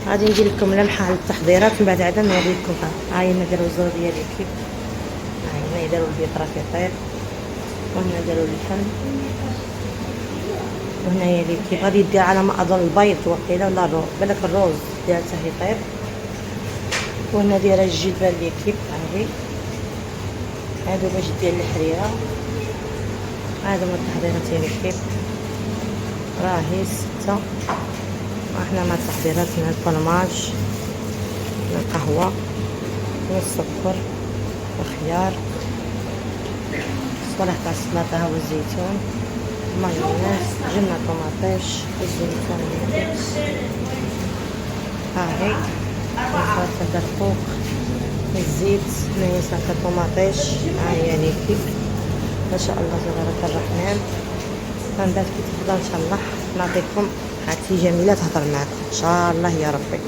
غادي ندير لكم لمحه على التحضيرات من بعد عاد نوري لكم. ها هي هنا داروا الزور ديال الكيك، ها هنا داروا البيض راه كيطيب، وهنا داروا اللحم، وهنايا الكيك غادي يدير على ما اظن البيض وقيله ولا الروز، بالك الروز ديال حتى يطيب. وهنا دايره الجلبه ديال الكيك، هاهي هادو باش ديال الحريره. هادو هما التحضيرات ديال الكيك، راهي 6. احنا مع تحضيراتنا الفرماج، القهوه والسكر والخيار، صالح تاع السلطه والزيتون، مايونيز، جبنه طماطيش، الزيتون، هاهي صلصه الدرقوق، الزيت، هنايا سلطه طماطيش، هاهي الكيك ما شاء الله تبارك الرحمن. من بعد كي تبدا ان شاء الله نعطيكم هاتي جميله تهضر معكم ان شاء الله يا ربي.